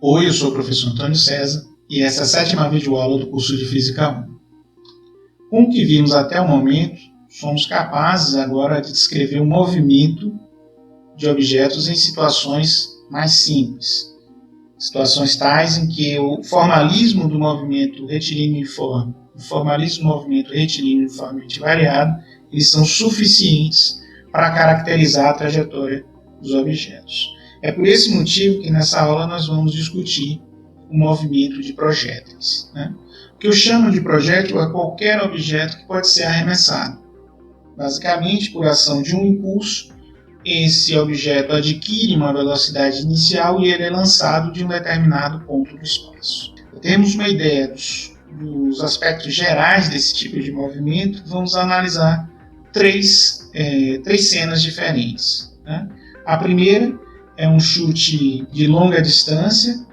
Oi, eu sou o professor Antônio César e essa é a 7ª videoaula do curso de Física 1. Com o que vimos até o momento, somos capazes agora de descrever o movimento de objetos em situações mais simples. Situações tais em que o formalismo do movimento retilíneo uniforme e o formalismo do movimento retilíneo uniformemente variado, eles são suficientes para caracterizar a trajetória dos objetos. É por esse motivo que nessa aula nós vamos discutir o movimento de projéteis. O que eu chamo de projétil é qualquer objeto que pode ser arremessado. Basicamente, por ação de um impulso, esse objeto adquire uma velocidade inicial e ele é lançado de um determinado ponto do espaço. Temos uma ideia dos aspectos gerais desse tipo de movimento, vamos analisar três cenas diferentes. A primeira é um chute de longa distância,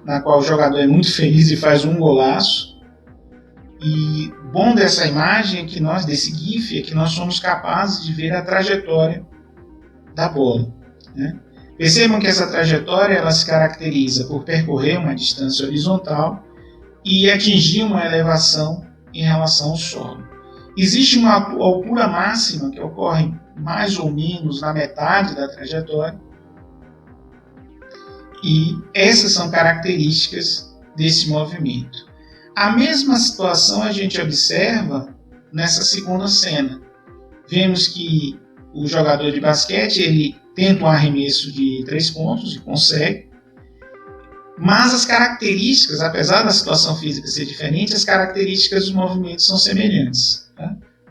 na qual o jogador é muito feliz e faz um golaço. E bom dessa imagem, desse GIF, é que nós somos capazes de ver a trajetória da bola. Percebam que essa trajetória ela se caracteriza por percorrer uma distância horizontal e atingir uma elevação em relação ao solo. Existe uma altura máxima que ocorre mais ou menos na metade da trajetória, e essas são características desse movimento. A mesma situação a gente observa nessa segunda cena. Vemos que o jogador de basquete ele tenta um arremesso de 3 pontos e consegue, mas as características, apesar da situação física ser diferente, as características dos movimentos são semelhantes.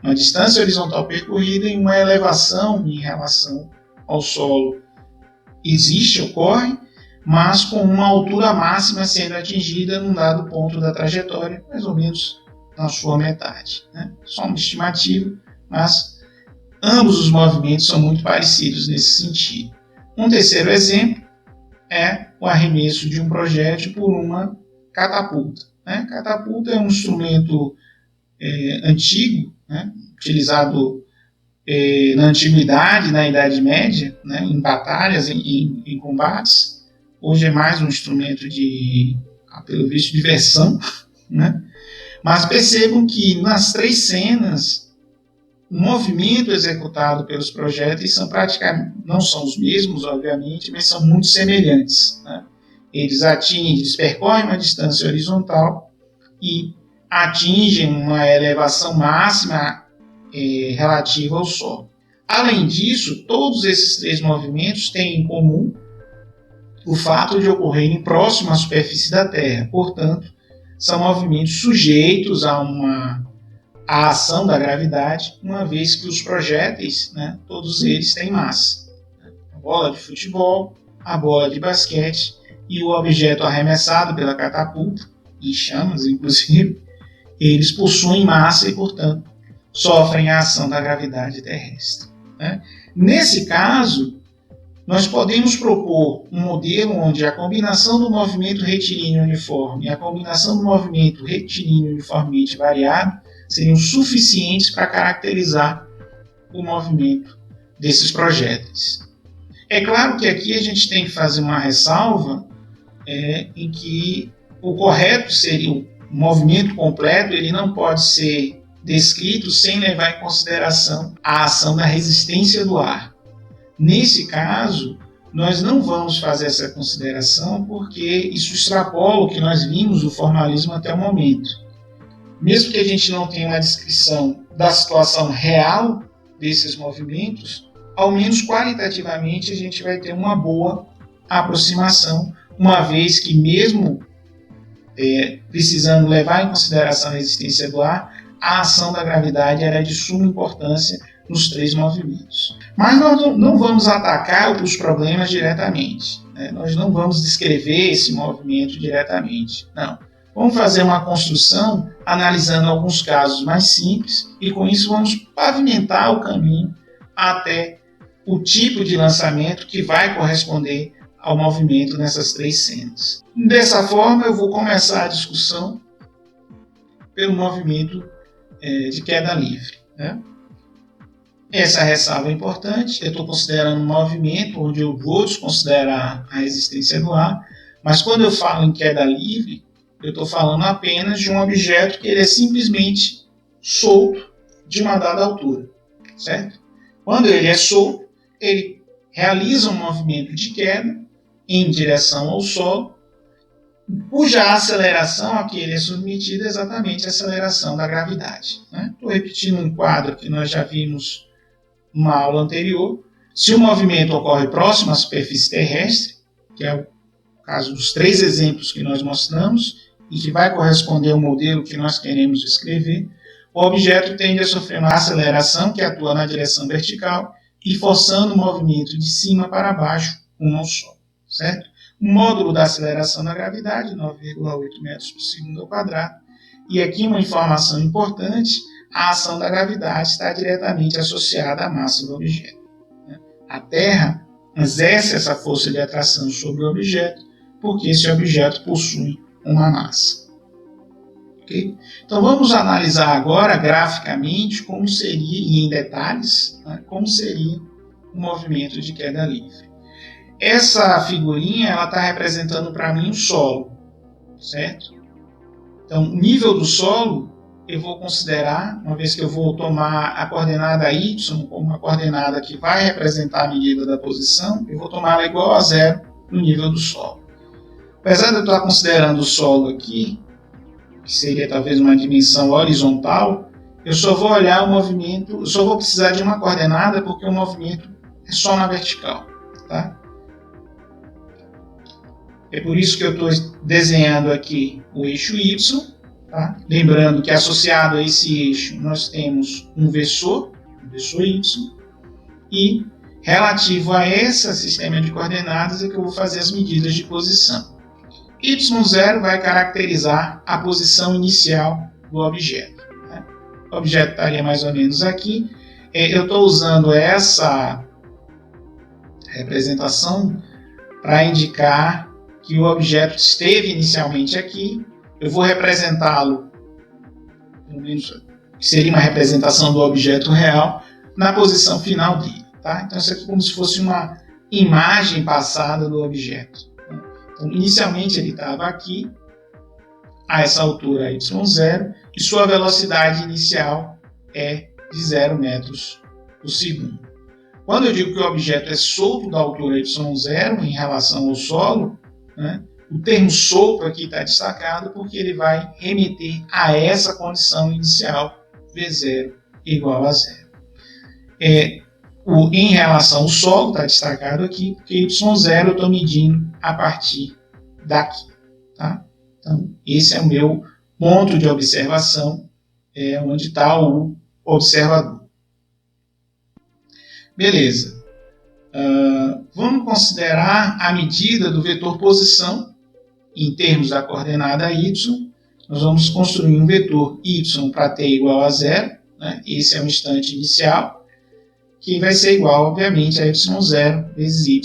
Uma distância horizontal percorrida e uma elevação em relação ao solo ocorre, mas com uma altura máxima sendo atingida num dado ponto da trajetória, mais ou menos na sua metade. Só uma estimativa, mas ambos os movimentos são muito parecidos nesse sentido. Um terceiro exemplo é o arremesso de um projétil por uma catapulta. Catapulta é um instrumento antigo, utilizado na antiguidade, na Idade Média, em batalhas, em combates. Hoje é mais um instrumento pelo visto, de diversão. Mas percebam que nas 3 cenas, o movimento executado pelos projéteis não são os mesmos, obviamente, mas são muito semelhantes. Eles percorrem uma distância horizontal e atingem uma elevação máxima relativa ao solo. Além disso, todos esses 3 movimentos têm em comum o fato de ocorrerem próximo à superfície da Terra. Portanto, são movimentos sujeitos à ação da gravidade, uma vez que os projéteis, todos eles têm massa. A bola de futebol, a bola de basquete e o objeto arremessado pela catapulta, em chamas inclusive, eles possuem massa e, portanto, sofrem a ação da gravidade terrestre. Nesse caso, nós podemos propor um modelo onde a combinação do movimento retilíneo uniforme e a combinação do movimento retilíneo uniformemente variado seriam suficientes para caracterizar o movimento desses projéteis. É claro que aqui a gente tem que fazer uma ressalva em que o correto seria o movimento completo, ele não pode ser descrito sem levar em consideração a ação da resistência do ar. Nesse caso, nós não vamos fazer essa consideração porque isso extrapola o que nós vimos do formalismo até o momento. Mesmo que a gente não tenha uma descrição da situação real desses movimentos, ao menos qualitativamente a gente vai ter uma boa aproximação, uma vez que mesmo precisando levar em consideração a resistência do ar, a ação da gravidade era de suma importância nos 3 movimentos. Mas nós não vamos atacar os problemas diretamente. Nós não vamos descrever esse movimento diretamente. Não. Vamos fazer uma construção analisando alguns casos mais simples e com isso vamos pavimentar o caminho até o tipo de lançamento que vai corresponder ao movimento nessas 3 cenas. Dessa forma, eu vou começar a discussão pelo movimento de queda livre. Essa ressalva é importante. Eu estou considerando um movimento onde eu vou desconsiderar a resistência do ar, Mas quando eu falo em queda livre, eu estou falando apenas de um objeto que ele é simplesmente solto de uma dada altura, certo? Quando ele é solto, ele realiza um movimento de queda em direção ao solo, cuja aceleração a que ele é submetido é exatamente a aceleração da gravidade. Estou repetindo um quadro que nós já vimos numa aula anterior. Se o movimento ocorre próximo à superfície terrestre, que é o caso dos 3 exemplos que nós mostramos, e que vai corresponder ao modelo que nós queremos descrever, o objeto tende a sofrer uma aceleração que atua na direção vertical e forçando o movimento de cima para baixo rumo ao solo, certo? O módulo da aceleração da gravidade, 9,8 metros por segundo ao quadrado. E aqui uma informação importante, a ação da gravidade está diretamente associada à massa do objeto. A Terra exerce essa força de atração sobre o objeto porque esse objeto possui uma massa. Okay? Então vamos analisar agora graficamente como seria, e em detalhes, como seria o movimento de queda livre. Essa figurinha está representando para mim o solo, certo? Então, o nível do solo eu vou considerar, uma vez que eu vou tomar a coordenada y como uma coordenada que vai representar a medida da posição, eu vou tomar ela igual a 0 no nível do solo. Apesar de eu estar considerando o solo aqui, que seria talvez uma dimensão horizontal, eu só vou olhar o movimento, eu só vou precisar de uma coordenada porque o movimento é só na vertical, tá? É por isso que eu estou desenhando aqui o eixo y, tá? Lembrando que associado a esse eixo nós temos um versor y, e relativo a esse sistema de coordenadas é que eu vou fazer as medidas de posição. Y0 vai caracterizar a posição inicial do objeto. Né? O objeto estaria mais ou menos aqui. Eu estou usando essa representação para indicar que o objeto esteve inicialmente aqui. Eu vou representá-lo, pelo menos que seria uma representação do objeto real, na posição final dele. Tá? Então isso aqui é como se fosse uma imagem passada do objeto. Então, inicialmente ele estava aqui, a essa altura y0, e sua velocidade inicial é de 0 metros por segundo. Quando eu digo que o objeto é solto da altura y0 em relação ao solo, né, o termo solto aqui está destacado porque ele vai remeter a essa condição inicial V0 igual a 0. Em relação ao solo, está destacado aqui, porque y0 eu estou medindo a partir daqui. Tá? Então, esse é o meu ponto de observação, onde está o observador. Beleza. Vamos considerar a medida do vetor posição em termos da coordenada y. Nós vamos construir um vetor y para t igual a 0. Né? Esse é o instante inicial, que vai ser igual, obviamente, a y0 vezes y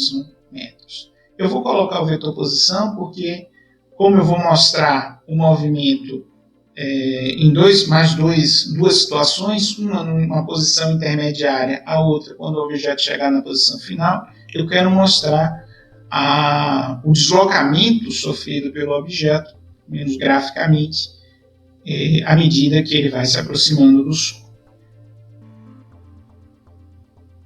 metros. Eu vou colocar o vetor posição porque, como eu vou mostrar o movimento em duas situações, uma numa posição intermediária, a outra quando o objeto chegar na posição final, eu quero mostrar o deslocamento sofrido pelo objeto, menos graficamente, à medida que ele vai se aproximando do solo.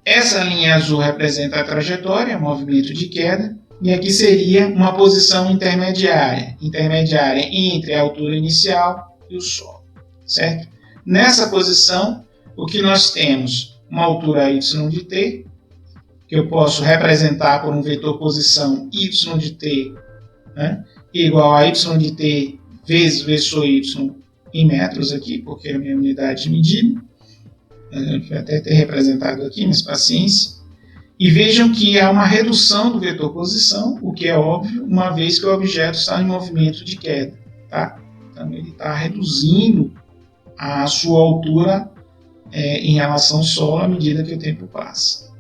Essa linha azul representa a trajetória, o movimento de queda, e aqui seria uma posição intermediária entre a altura inicial e o solo, certo? Nessa posição, o que nós temos? Uma altura y de t, que eu posso representar por um vetor posição y de t, né, igual a y de t vezes versor y em metros aqui, porque é a minha unidade de medida. Vai até ter representado aqui, mas paciência. E vejam que há uma redução do vetor posição, o que é óbvio, uma vez que o objeto está em movimento de queda. Tá? Então ele está reduzindo a sua altura em relação ao solo à medida que o tempo passa.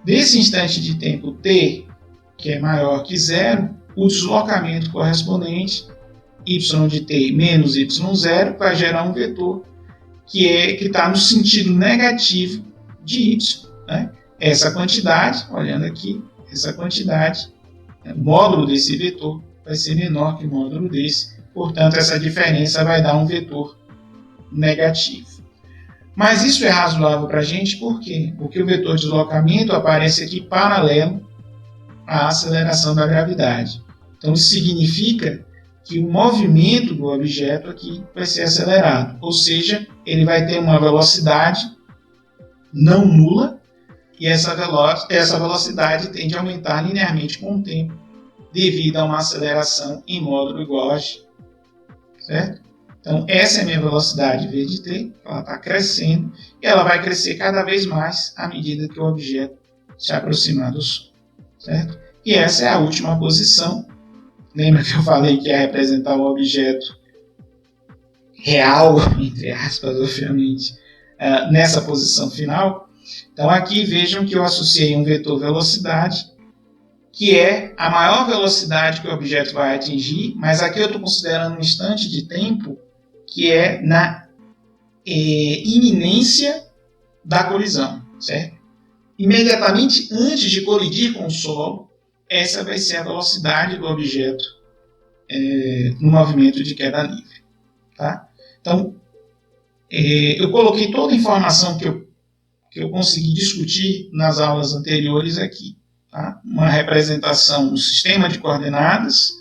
Desse instante de tempo t, que é maior que 0, o deslocamento correspondente, y de t menos y0, vai gerar um vetor que está no sentido negativo de y. Né? Essa quantidade, olhando aqui, essa quantidade, o módulo desse vetor vai ser menor que o módulo desse. Portanto, essa diferença vai dar um vetor negativo. Mas isso é razoável para a gente, por quê? Porque o vetor de deslocamento aparece aqui paralelo à aceleração da gravidade. Então, isso significa que o movimento do objeto aqui vai ser acelerado, ou seja, ele vai ter uma velocidade não nula, e essa velocidade tende a aumentar linearmente com o tempo, devido a uma aceleração em módulo igual a g. Certo? Então, essa é a minha velocidade v de t, ela está crescendo, e ela vai crescer cada vez mais à medida que o objeto se aproximar do Sol. Certo? E essa é a última posição. Lembra que eu falei que ia representar o objeto real, entre aspas, obviamente, nessa posição final? Então, aqui vejam que eu associei um vetor velocidade, que é a maior velocidade que o objeto vai atingir, mas aqui eu estou considerando um instante de tempo que é na iminência da colisão, certo? Imediatamente antes de colidir com o solo, essa vai ser a velocidade do objeto no movimento de queda livre. Tá? Então, eu coloquei toda a informação que eu consegui discutir nas aulas anteriores aqui. Tá? Uma representação do sistema de coordenadas,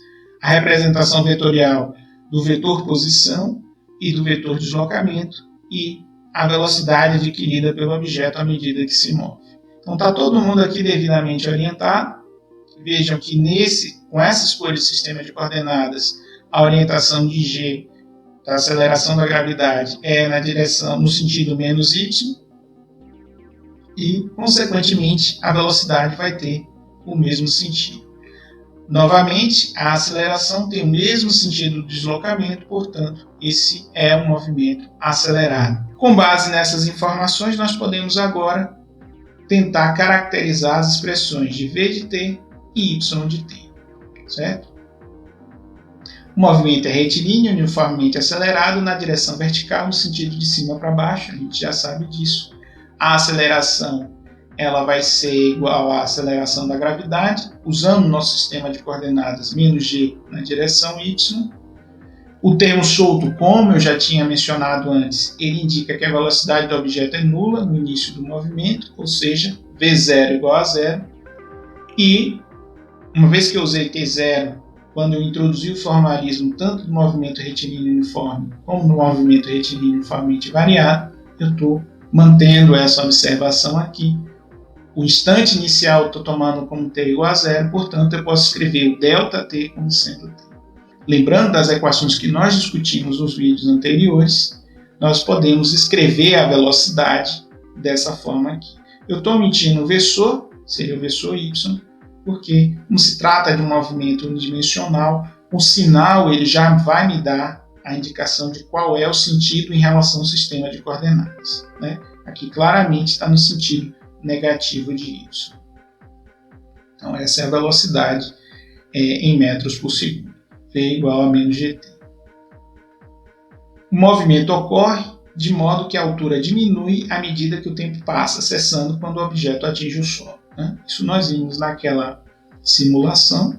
a representação vetorial do vetor posição e do vetor deslocamento e a velocidade adquirida pelo objeto à medida que se move. Então está todo mundo aqui devidamente orientado. Vejam que com essa escolha de sistema de coordenadas, a orientação de G da aceleração da gravidade é no sentido menos y, e, consequentemente, a velocidade vai ter o mesmo sentido. Novamente, a aceleração tem o mesmo sentido do deslocamento, portanto, esse é um movimento acelerado. Com base nessas informações, nós podemos agora tentar caracterizar as expressões de v de t e y de t. Certo? O movimento é retilíneo, uniformemente acelerado na direção vertical, no sentido de cima para baixo, a gente já sabe disso. A aceleração ela vai ser igual à aceleração da gravidade, usando o nosso sistema de coordenadas menos g na direção y. O termo solto, como eu já tinha mencionado antes, ele indica que a velocidade do objeto é nula no início do movimento, ou seja, v0 igual a zero. E, uma vez que eu usei t0, quando eu introduzi o formalismo tanto do movimento retilíneo uniforme como no movimento retilíneo uniformemente variado, eu estou mantendo essa observação aqui. O instante inicial eu estou tomando como t igual a zero, portanto eu posso escrever o ΔT como sendo t. Lembrando das equações que nós discutimos nos vídeos anteriores, nós podemos escrever a velocidade dessa forma aqui. Eu estou omitindo o versor, seria o versor y, porque como se trata de um movimento unidimensional, o sinal ele já vai me dar a indicação de qual é o sentido em relação ao sistema de coordenadas. Né? Aqui claramente está no sentido negativo de y. Então essa é a velocidade em metros por segundo. V igual a menos gt. O movimento ocorre de modo que a altura diminui à medida que o tempo passa, cessando quando o objeto atinge o solo. Né? Isso nós vimos naquela simulação,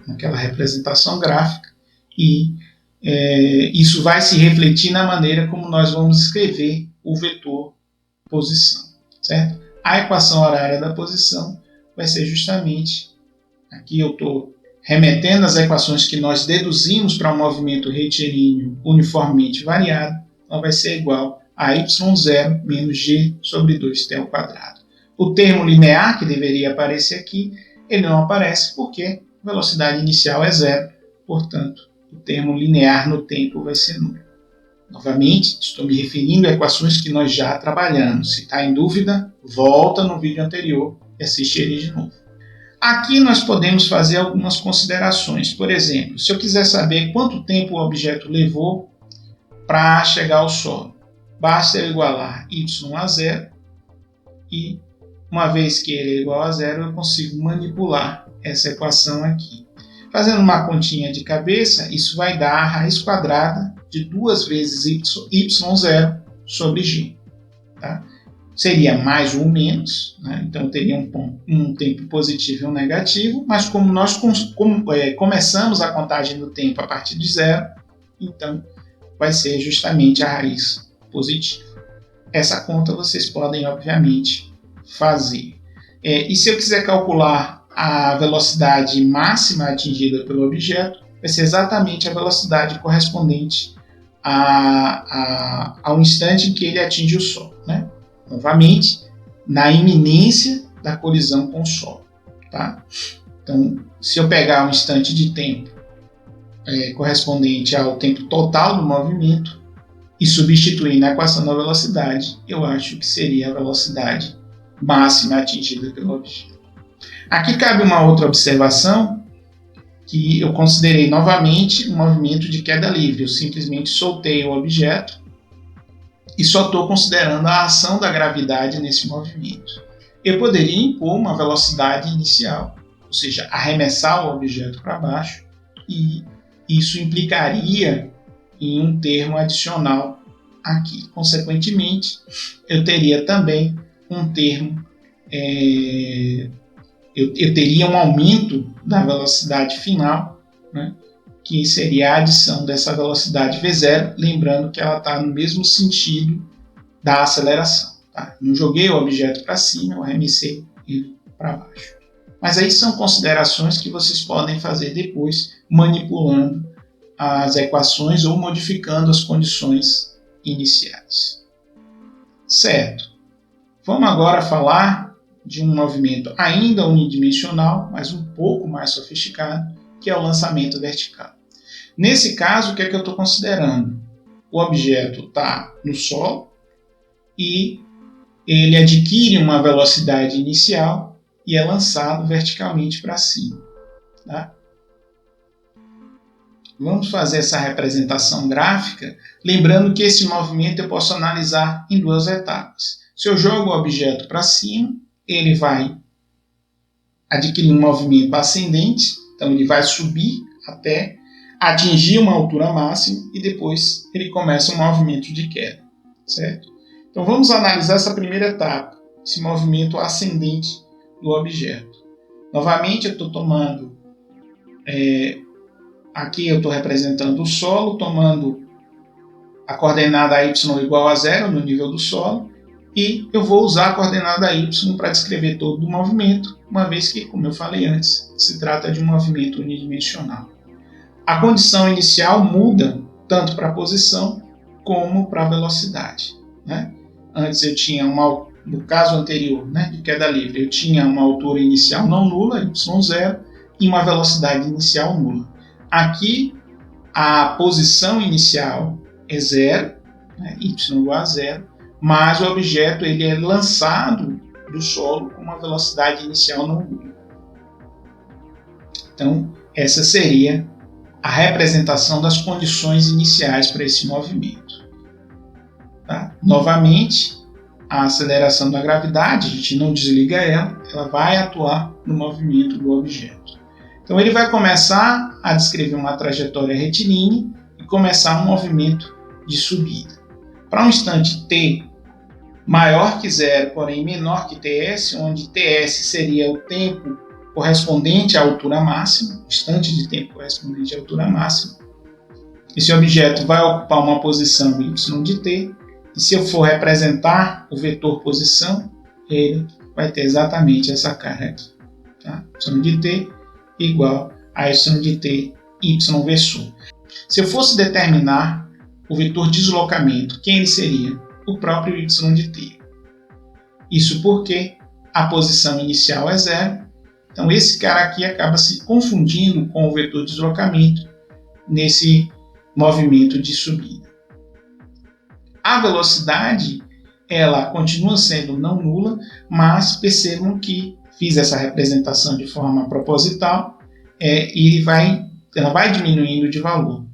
naquela representação gráfica, e isso vai se refletir na maneira como nós vamos escrever o vetor posição. Certo? A equação horária da posição vai ser justamente, aqui eu estou remetendo às equações que nós deduzimos para um movimento retilíneo uniformemente variado, ela vai ser igual a y0 menos g sobre 2t ao quadrado. O termo linear que deveria aparecer aqui, ele não aparece porque a velocidade inicial é zero, portanto, o termo linear no tempo vai ser nulo. Novamente, estou me referindo a equações que nós já trabalhamos. Se está em dúvida, volta no vídeo anterior e assiste ele de novo. Aqui nós podemos fazer algumas considerações. Por exemplo, se eu quiser saber quanto tempo o objeto levou para chegar ao solo, basta eu igualar y a zero e, uma vez que ele é igual a zero, eu consigo manipular essa equação aqui. Fazendo uma continha de cabeça, isso vai dar a raiz quadrada de 2 vezes y0 sobre g. Tá? seria mais ou menos, né? Então teria um tempo positivo e um negativo, mas como nós começamos a contagem do tempo a partir de zero, então vai ser justamente a raiz positiva. Essa conta vocês podem, obviamente, fazer. E se eu quiser calcular a velocidade máxima atingida pelo objeto, vai ser exatamente a velocidade correspondente ao instante em que ele atinge o solo, né? Novamente, na iminência da colisão com o solo. Tá? Então, se eu pegar um instante de tempo correspondente ao tempo total do movimento e substituir na equação da velocidade, eu acho que seria a velocidade máxima atingida pelo objeto. Aqui cabe uma outra observação, que eu considerei novamente um movimento de queda livre. Eu simplesmente soltei o objeto e só estou considerando a ação da gravidade nesse movimento. Eu poderia impor uma velocidade inicial, ou seja, arremessar o objeto para baixo, e isso implicaria em um termo adicional aqui. Consequentemente, eu teria também um termo, eu teria um aumento da velocidade final, né, que seria a adição dessa velocidade V0, lembrando que ela está no mesmo sentido da aceleração. Tá? Não joguei o objeto para cima, eu arremessei ele para baixo. Mas aí são considerações que vocês podem fazer depois, manipulando as equações ou modificando as condições iniciais. Certo. Vamos agora falar de um movimento ainda unidimensional, mas um pouco mais sofisticado, que é o lançamento vertical. Nesse caso, o que é que eu estou considerando? O objeto está no solo e ele adquire uma velocidade inicial e é lançado verticalmente para cima. Tá? Vamos fazer essa representação gráfica, lembrando que esse movimento eu posso analisar em duas etapas. Se eu jogo o objeto para cima, ele vai adquirir um movimento ascendente, então ele vai subir até atingir uma altura máxima e depois ele começa um movimento de queda, certo? Então vamos analisar essa primeira etapa, esse movimento ascendente do objeto. Novamente eu estou tomando, aqui eu estou representando o solo, tomando a coordenada y igual a 0 no nível do solo, e eu vou usar a coordenada y para descrever todo o movimento, uma vez que, como eu falei antes, se trata de um movimento unidimensional. A condição inicial muda tanto para a posição como para a velocidade. Né? Antes eu tinha no caso anterior, né, de queda livre, eu tinha uma altura inicial não nula, y0, e uma velocidade inicial nula. Aqui a posição inicial é 0, né, y igual a 0, mas o objeto ele é lançado do solo com uma velocidade inicial não nula. Então, essa seria a representação das condições iniciais para esse movimento. Tá? Novamente, a aceleração da gravidade, a gente não desliga ela vai atuar no movimento do objeto. Então, ele vai começar a descrever uma trajetória retilínea e começar um movimento de subida. Para um instante t maior que 0, porém menor que ts, onde ts seria o tempo correspondente à altura máxima, instante de tempo correspondente à altura máxima, esse objeto vai ocupar uma posição y de t, e se eu for representar o vetor posição, ele vai ter exatamente essa cara aqui. Tá? Y de t igual a y de t, y versor. Se eu fosse determinar o vetor deslocamento, quem ele seria? O próprio y de t. Isso porque a posição inicial é 0, então esse cara aqui acaba se confundindo com o vetor deslocamento nesse movimento de subida. A velocidade, ela continua sendo não nula, mas percebam que fiz essa representação de forma proposital e ela vai diminuindo de valor.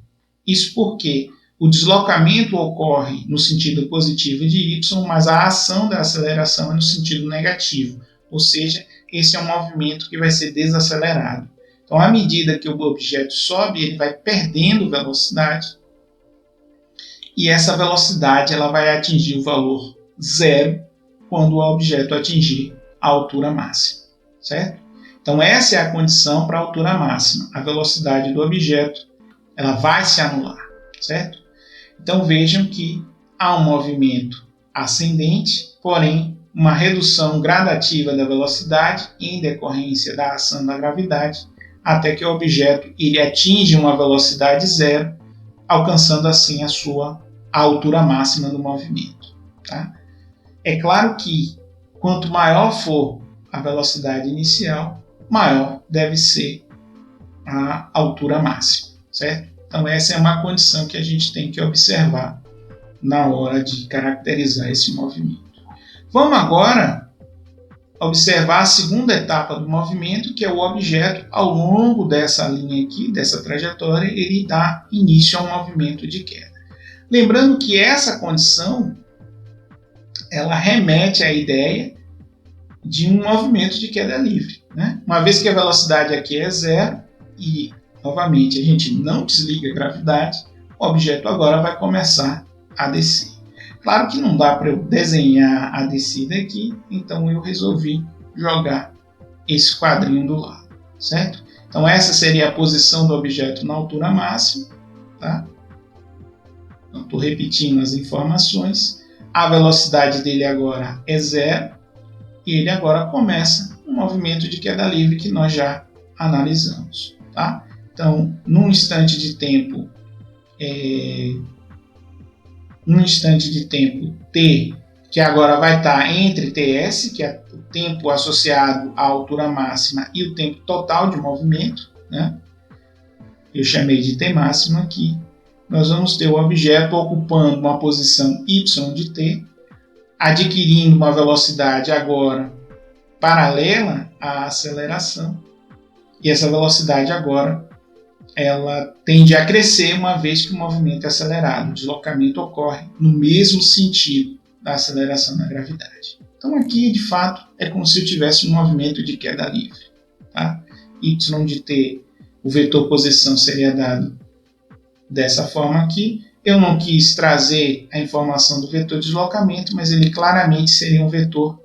Isso porque o deslocamento ocorre no sentido positivo de y, mas a ação da aceleração é no sentido negativo, ou seja, esse é um movimento que vai ser desacelerado. Então, à medida que o objeto sobe, ele vai perdendo velocidade, e essa velocidade ela vai atingir o valor 0 quando o objeto atingir a altura máxima, certo? Então essa é a condição para a altura máxima. A velocidade do objeto ela vai se anular, certo? Então vejam que há um movimento ascendente, porém uma redução gradativa da velocidade em decorrência da ação da gravidade, até que o objeto ele atinge uma velocidade zero, alcançando assim a sua altura máxima do movimento. Tá? É claro que quanto maior for a velocidade inicial, maior deve ser a altura máxima, certo? Então essa é uma condição que a gente tem que observar na hora de caracterizar esse movimento. Vamos agora observar a segunda etapa do movimento, que é o objeto ao longo dessa linha aqui, dessa trajetória, ele dá início a um movimento de queda. Lembrando que essa condição ela remete à ideia de um movimento de queda livre, né? Uma vez que a velocidade aqui é zero e, novamente, a gente não desliga a gravidade, o objeto agora vai começar a descer. Claro que não dá para eu desenhar a descida aqui, então eu resolvi jogar esse quadrinho do lado, certo? Então essa seria a posição do objeto na altura máxima, tá? Então estou repetindo as informações. A velocidade dele agora é zero e ele agora começa um movimento de queda livre que nós já analisamos, tá? Então, num instante de tempo t, que agora vai estar entre ts, que é o tempo associado à altura máxima, e o tempo total de movimento, né? Eu chamei de t máximo aqui. Nós vamos ter o objeto ocupando uma posição y de t, adquirindo uma velocidade agora paralela à aceleração, e essa velocidade agora ela tende a crescer uma vez que o movimento é acelerado. O deslocamento ocorre no mesmo sentido da aceleração da gravidade. Então aqui, de fato, é como se eu tivesse um movimento de queda livre. Tá? Y de t, o vetor posição seria dado dessa forma aqui. Eu não quis trazer a informação do vetor deslocamento, mas ele claramente seria um vetor,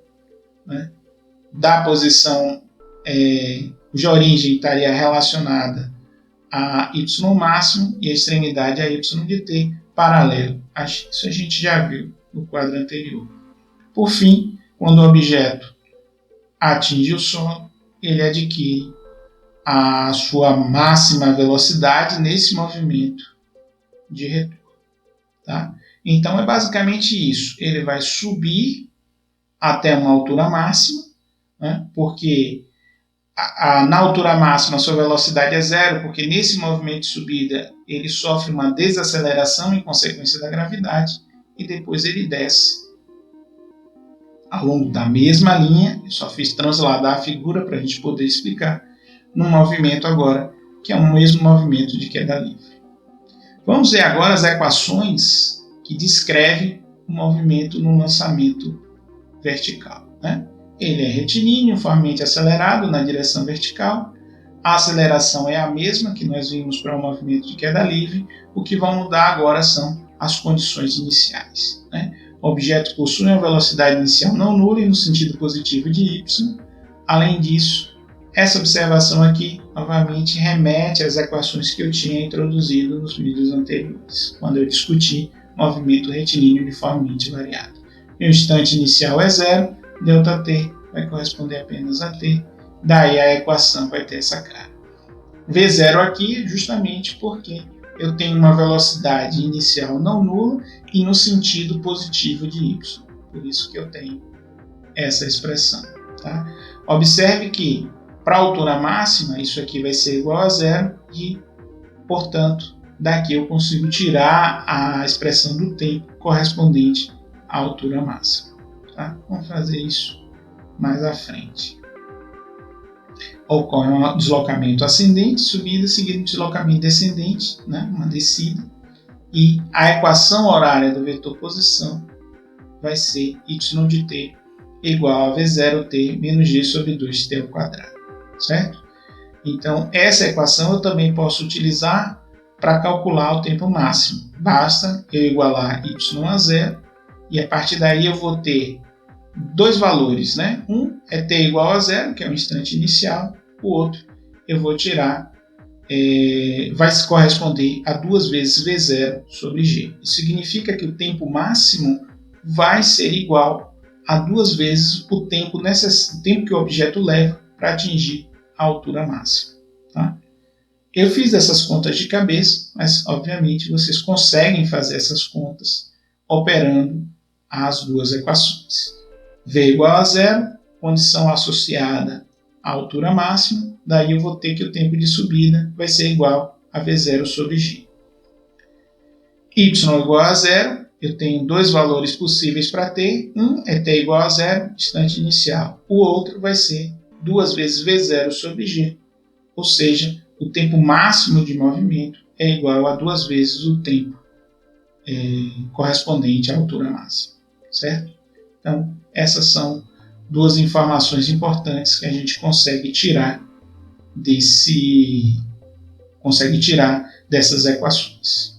né, da posição de origem estaria relacionada a y máximo e a extremidade a y de t paralelo a x. Isso a gente já viu no quadro anterior. Por fim, quando o objeto atinge o solo, ele adquire a sua máxima velocidade nesse movimento de retorno. Tá? Então é basicamente isso. Ele vai subir até uma altura máxima, né? Porque na altura máxima a sua velocidade é zero, porque nesse movimento de subida ele sofre uma desaceleração em consequência da gravidade, e depois ele desce ao longo da mesma linha. Eu só fiz transladar a figura para a gente poder explicar, num movimento agora que é o mesmo movimento de queda livre. Vamos ver agora as equações que descrevem o movimento no lançamento vertical, né? Ele é retilíneo, uniformemente acelerado na direção vertical. A aceleração é a mesma que nós vimos para o movimento de queda livre. O que vai mudar agora são as condições iniciais, né? O objeto possui uma velocidade inicial não nula e no sentido positivo de y. Além disso, essa observação aqui, novamente, remete às equações que eu tinha introduzido nos vídeos anteriores, quando eu discuti movimento retilíneo uniformemente variado. O instante inicial é zero, ΔT vai corresponder apenas a t, daí a equação vai ter essa cara. V0 aqui justamente porque eu tenho uma velocidade inicial não nula e no sentido positivo de y, por isso que eu tenho essa expressão. Tá? Observe que para a altura máxima isso aqui vai ser igual a zero e, portanto, daqui eu consigo tirar a expressão do tempo correspondente à altura máxima. Tá? Vamos fazer isso mais à frente. Ocorre um deslocamento ascendente, subida, seguido um deslocamento descendente, né? Uma descida, e a equação horária do vetor posição vai ser y de t igual a v0t menos g sobre 2t ao quadrado, certo? Então, essa equação eu também posso utilizar para calcular o tempo máximo. Basta eu igualar y a zero, e a partir daí eu vou ter dois valores, né? Um é t igual a zero, que é o instante inicial, o outro eu vou tirar, vai se corresponder a 2 vezes v0 sobre g. Isso significa que o tempo máximo vai ser igual a 2 vezes o tempo que o objeto leva para atingir a altura máxima. Tá? Eu fiz essas contas de cabeça, mas obviamente vocês conseguem fazer essas contas operando as duas equações. V igual a zero, condição associada à altura máxima, daí eu vou ter que o tempo de subida vai ser igual a V0 sobre G. Y igual a zero, eu tenho dois valores possíveis para t. Um é t igual a zero, instante inicial. O outro vai ser 2 vezes V0 sobre G, ou seja, o tempo máximo de movimento é igual a 2 vezes o tempo correspondente à altura máxima, certo? Então, essas são duas informações importantes que a gente consegue tirar dessas equações.